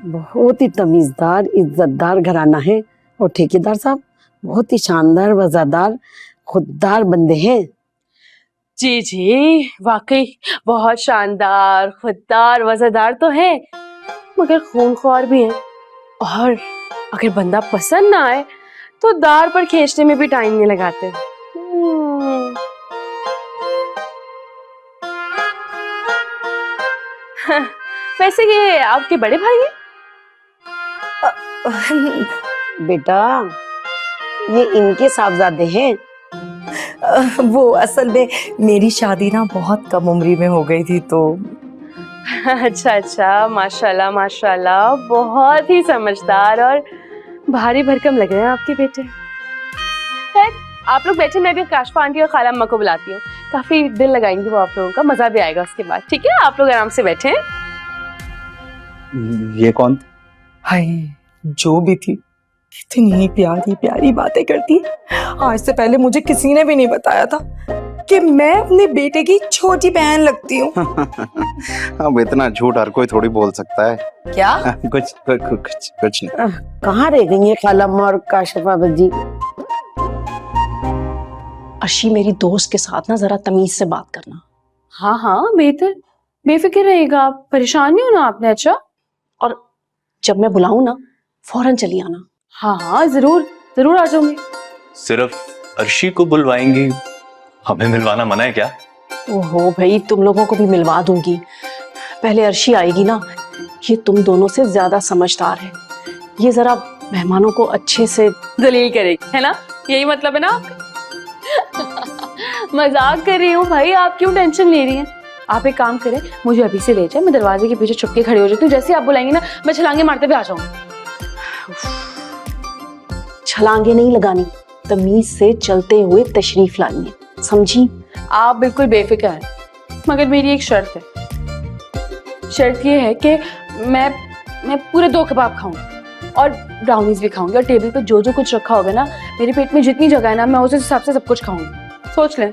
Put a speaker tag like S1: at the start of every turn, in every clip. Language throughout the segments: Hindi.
S1: बहुत ही तमीजदार इज्जतदार घराना है और ठेकेदार साहब बहुत ही शानदार वफादार खुददार बंदे हैं।
S2: जी जी वाकई बहुत शानदार खुददार वफादार तो है, मगर खूनख्वार भी हैं। और अगर बंदा पसंद ना आए तो दार पर खींचने में भी टाइम नहीं लगाते। वैसे ये आपके बड़े भाई हैं?
S1: बेटा ये इनके साहबजादे हैं।
S3: वो असल में मेरी शादी ना बहुत कम उम्री में हो गई थी तो।
S2: अच्छा अच्छा, माशाल्लाह माशाल्लाह, बहुत ही समझदार और भारी भरकम लग रहे हैं आपके बेटे। खैर आप लोग बैठे, मैं भी काशफा आंटी और खाला अम्मा को बुलाती हूँ। काफी दिल लगाएंगे वो आप लोगों का, मजा भी आएगा उसके बाद। ठीक है, आप लोग आराम से बैठे हैं।
S4: ये कौन?
S3: हाय, जो भी थी इतनी प्यारी प्यारी बातें करती। आज से पहले मुझे किसी ने भी नहीं बताया था कि मैं अपने बेटे की छोटी बहन लगती हूँ।
S4: अब इतना झूठ हर कोई थोड़ी बोल सकता है।
S3: क्या?
S4: कुछ नहीं।
S1: कहाँ रह गई है खाला अम्मा और काशफा बजी?
S5: अर्शी, मेरी दोस्त के साथ ना जरा तमीज से बात करना।
S2: हाँ हाँ बेहतर, बेफिक्र रहेगा आप, परेशान नहीं होना आपने। अच्छा,
S5: और जब मैं बुलाऊं ना फौरन चली आना।
S2: हाँ हाँ जरूर जरूर आ जाऊंगी।
S6: सिर्फ अर्शी को बुलवाएंगी, हमें मिलवाना मना है क्या?
S5: ओहो भाई, तुम लोगों को भी मिलवा दूंगी। पहले अर्शी आएगी ना, ये तुम दोनों से ज्यादा समझदार है, ये जरा मेहमानों को अच्छे से
S2: जलील करेगी, है ना? यही मतलब है ना आपका? मजाक कर रही हूँ भाई, आप क्यों टेंशन ले रही हैं? आप एक काम करें, मुझे अभी से ले जाए, मैं दरवाजे के पीछे छुप के खड़ी हो जाती हूँ। जैसे आप बुलाएंगे ना, मैं छलांगे मारते हुए आ जाऊंगी।
S5: छलांगे नहीं लगानी, तमीज से चलते हुए तशरीफ लानी है, समझी?
S2: आप बिल्कुल बेफिक्र हैं, मगर मेरी एक शर्त है। शर्त ये है कि मैं पूरे 2 कबाब खाऊंगी और ब्राउनीज भी खाऊंगी, और टेबल पे जो जो कुछ रखा होगा ना, मेरे पेट में जितनी जगह है ना, मैं उस हिसाब से सब कुछ खाऊंगी। सोच लें।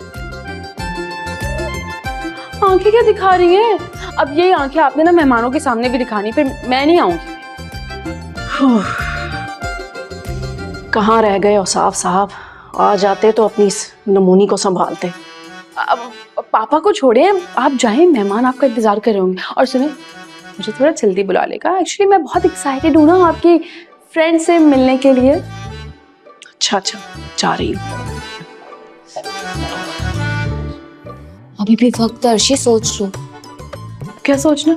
S2: आंखें क्या दिखा रही हैं? अब ये आंखें आपने ना मेहमानों के सामने भी दिखानी, फिर मैं नहीं आऊंगी।
S5: कहाँ रह गए औसाफ साहब? आ जाते तो अपनी इस नमूनी को संभालते।
S2: अब पापा को छोड़े, आप जाएं, मेहमान आपका इंतजार कर रहे होंगे। और सुने, मुझे थोड़ा जल्दी बुला लेगा, एक्चुअली मैं बहुत एक्साइटेड हूँ ना आपकी फ्रेंड से मिलने के लिए।
S5: अच्छा अच्छा, जा रही हूँ।
S7: अभी भी वक्त है अर्शी, सोच लो।
S2: क्या सोचना?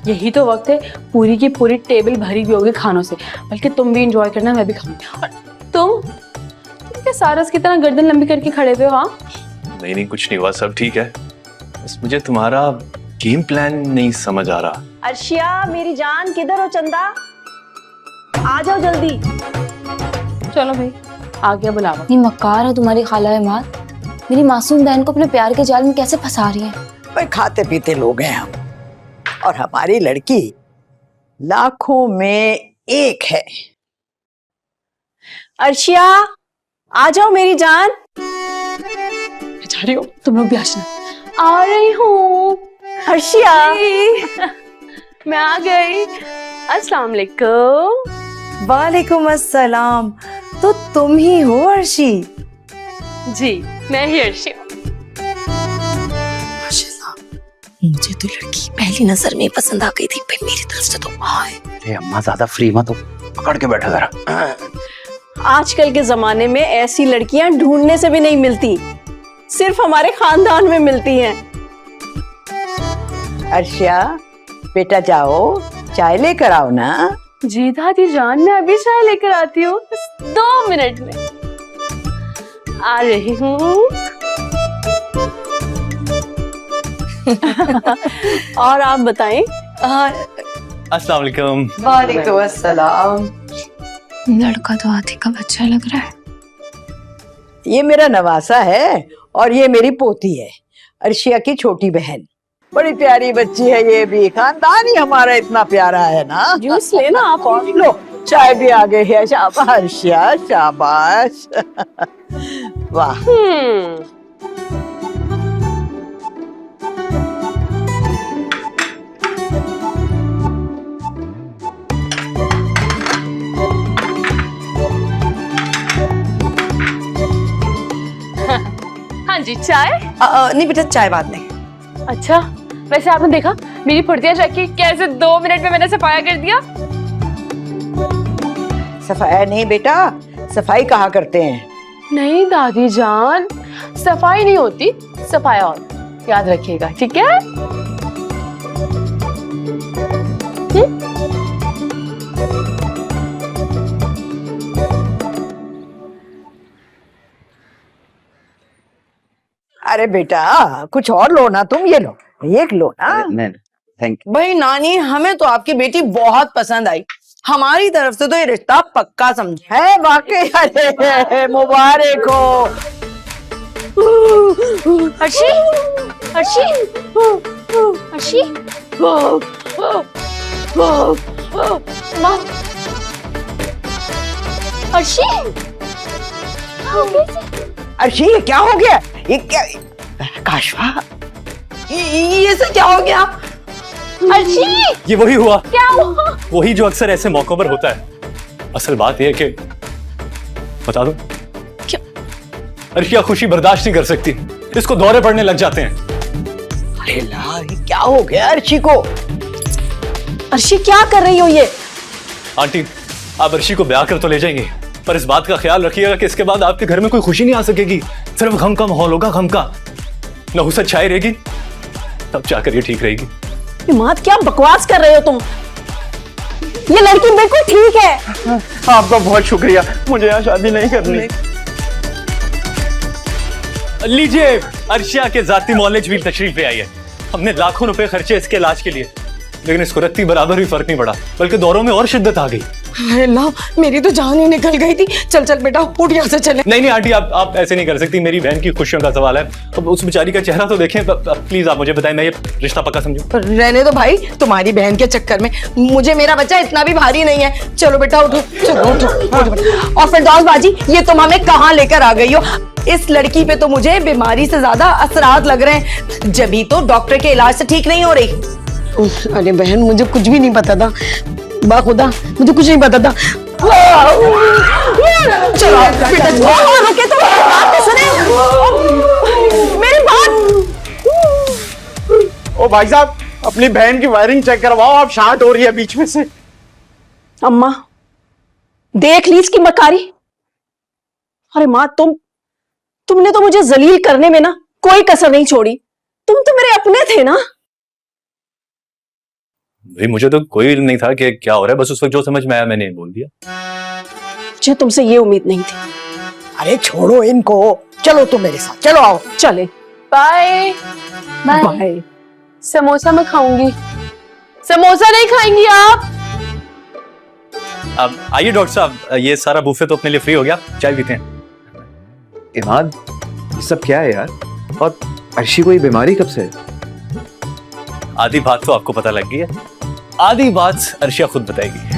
S2: यही तो वक्त है, पूरी की पूरी टेबल भरी हुई होगी खानों से, बल्कि तुम भी एंजॉय करना, मैं भी खाऊंगी। और तुम क्या सारस की तरह गर्दन लंबी करके खड़े हुए हो? हाँ
S6: नहीं कुछ नहीं हुआ, सब ठीक है। बस मुझे तुम्हारा गेम प्लान नहीं समझ आ रहा।
S5: अर्शिया मेरी जान, किधर हो? चंदा आ जाओ जल्दी।
S2: चलो भाई, आ गया बुलावा।
S7: इतनी मक्कार है तुम्हारी खाला इमाद, मेरी मासूम बहन को अपने प्यार के जाल में कैसे फंसा रही है।
S8: भाई खाते पीते लोग हैं हम, और हमारी लड़की लाखों में एक है।
S5: अर्शिया आ जाओ मेरी जान।
S2: जा रही हो? तुम लोग भी आ जाना। आ रही हूँ
S5: अर्शिया।
S2: मैं आ गई। अस्सलाम वालेकुम।
S3: वालेकुम अस्सलाम। तो तुम ही हो अर्शी?
S2: जी मैं ही अर्शी।
S5: माशाल्लाह, मुझे तो लड़की पहली नजर में पसंद आ गई थी, पर मेरी तरफ से तो
S4: अरे अम्मा ज्यादा फ्री मत हो, पकड़ के बैठा जरा।
S5: आजकल के जमाने में ऐसी लड़कियां ढूंढने से भी नहीं मिलती, सिर्फ हमारे खानदान में मिलती हैं।
S8: अर्शिया बेटा जाओ, चाय लेकर आओ ना।
S2: जी दादी जान, मैं अभी चाय लेकर आती हूँ, बस 2 मिनट में आ रही हूँ।
S5: और आप बताएं?
S6: अस्सलाम वालेकुम।
S3: वालेकुम अस्सलाम।
S7: लड़का तो हाथी का बच्चा लग रहा है।
S8: ये मेरा नवासा है और ये मेरी पोती है, अर्शिया की छोटी बहन। बड़ी प्यारी बच्ची है ये भी, खानदान ही हमारा इतना प्यारा है ना।
S5: जूस लेना आप। और
S8: लो चाय भी आ गई है। शाबाश अर्शिया, शाबाश। वाह।
S2: जी चाय?
S3: नहीं बेटा, चाय बाद में।
S2: अच्छा, वैसे आपने देखा मेरी फुर्तियां चेक की कैसे 2 मिनट में मैंने सफाया कर दिया।
S8: सफाया नहीं बेटा, सफाई कहा करते हैं।
S2: नहीं दादी जान, सफाई नहीं होती, सफाया होता, याद रखिएगा, ठीक है?
S8: अरे बेटा कुछ और लो ना, तुम ये लो, एक लो ना।
S4: नहीं, थैंक यू।
S3: भाई नानी, हमें तो आपकी बेटी बहुत पसंद आई। हमारी तरफ से तो ये रिश्ता पक्का समझे।
S8: है वाकई, अरे मुबारक हो।
S7: अर्शी, अर्शी, अर्शी, माँ, अर्शी,
S8: अर्शी ये क्या हो गया? ये क्या? काशवा,
S3: ये सब क्या हो गया?
S7: अर्शी,
S6: ये वही हुआ,
S7: क्या हुआ?
S6: वही जो अक्सर ऐसे मौकों पर होता है। असल बात यह है कि बता दो
S3: क्या?
S6: अर्शिया खुशी बर्दाश्त नहीं कर सकती, इसको दौरे पड़ने लग जाते हैं।
S8: अरे ला, ये क्या हो गया अर्शी को?
S5: अर्शी क्या कर रही हो ये?
S6: आंटी, आप अर्शी को ब्याह कर तो ले जाएंगे, पर इस बात का ख्याल रखिएगा कि इसके बाद आपके घर में कोई खुशी नहीं आ सकेगी। सिर्फ गम का माहौल होगा, गम का। नहुसत छाई रहेगी, तब जाकर ये ठीक रहेगी।
S5: इमाद, क्या बकवास कर रहे हो तुम? ये लड़की बिल्कुल ठीक है।
S4: आपका बहुत शुक्रिया, मुझे यहाँ शादी नहीं करनी।
S6: लीजिए, अर्शिया के जाती मौलेज भी तशरीफ ले आई है। हमने लाखों रुपए खर्चे इसके इलाज के लिए, लेकिन इसको रत्ती बराबर भी फर्क नहीं पड़ा, बल्कि दौरों में और शिद्दत आ गई।
S3: अल्लाह, मेरी तो जान ही निकल गई थी। चल चल बेटा, उठ यहाँ से चले।
S6: नहीं नहीं आंटी, आप ऐसे नहीं कर सकती, मेरी बहन की खुशियों का सवाल है। अब उस बेचारी का चेहरा तो देखें। प्लीज आप मुझे बताएं, मैं ये रिश्ता पक्का समझूं।
S3: रहने दो भाई, तुम्हारी बहन के चक्कर में मुझे मेरा बच्चा इतना भी भारी नहीं है। चलो बेटा उठो, चलो उठो, उठो बेटा। और फिरदौस बाजी, ये तुम हमें कहाँ लेकर आ गई हो? इस लड़की पे तो मुझे बीमारी से ज्यादा असरात लग रहे हैं, जभी तो डॉक्टर के इलाज से ठीक नहीं हो रही।
S1: अरे बहन, मुझे कुछ भी नहीं पता था, बाखुदा मुझे कुछ नहीं पता था।
S3: चलो बेटा, रुके तो बात तो सुने, मेरी बात।
S4: ओ भाई साहब, अपनी बहन की वायरिंग चेक करवाओ, आप शार्ट हो रही है बीच में से।
S5: अम्मा, देख ली इसकी मकारी। अरे माँ, तुमने तो मुझे जलील करने में ना कोई कसर नहीं छोड़ी। तुम तो मेरे अपने थे ना।
S6: भाई मुझे तो कोई इल्म नहीं था कि क्या हो रहा है, बस उस वक्त जो समझ में आया मैंने बोल दिया।
S5: मुझे तुमसे ये उम्मीद नहीं थी।
S8: अरे छोड़ो इनको, चलो तुम मेरे साथ, चलो आओ।
S5: चले।
S2: Bye
S7: bye.
S5: बाय।
S2: समोसा मैं खाऊंगी, समोसा नहीं खाएंगी आप?
S6: अब आइए डॉक्टर साहब, ये सारा बुफे तो अपने लिए फ्री हो गया, चाय पीते हैं।
S9: इमाद, ये सब क्या है यार? और अर्शी को ये बीमारी कब से है?
S6: आधी बात तो आपको पता लग गई है, आधी बात अर्शिया खुद बताएगी।